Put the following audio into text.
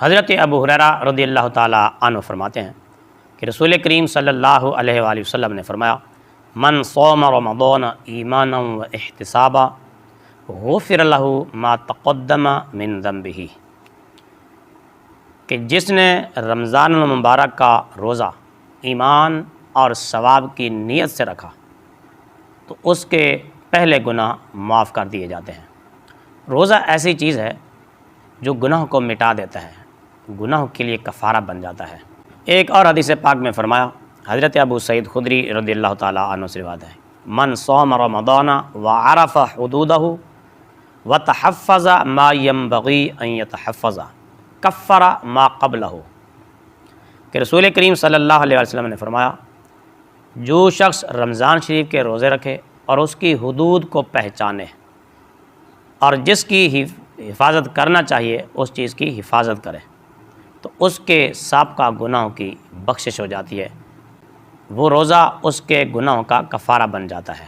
حضرت ابو ہریرہ رضی اللہ تعالیٰ عنہ فرماتے ہیں کہ رسول کریم صلی اللہ علیہ وآلہ وسلم نے فرمایا من صوم رمضان ایمانا و احتسابا غفر لہ ما تقدم من ذنبہ، کہ جس نے رمضان المبارک کا روزہ ایمان اور ثواب کی نیت سے رکھا تو اس کے پہلے گناہ معاف کر دیے جاتے ہیں۔ روزہ ایسی چیز ہے جو گناہ کو مٹا دیتا ہے، گناہ کے لیے کفارہ بن جاتا ہے۔ ایک اور حدیث پاک میں فرمایا، حضرت ابو سعید خدری رضی اللہ تعالیٰ عنہ سے روایت ہے، من صوم رمضان وعرف حدودہ وتحفظ ما ينبغي ان يتحفظ کفر ما قبلہ، کہ رسول کریم صلی اللہ علیہ وسلم نے فرمایا جو شخص رمضان شریف کے روزے رکھے اور اس کی حدود کو پہچانے اور جس کی حفاظت کرنا چاہیے اس چیز کی حفاظت کرے تو اس کے سابقہ گناہوں کی بخشش ہو جاتی ہے، وہ روزہ اس کے گناہوں کا کفارہ بن جاتا ہے۔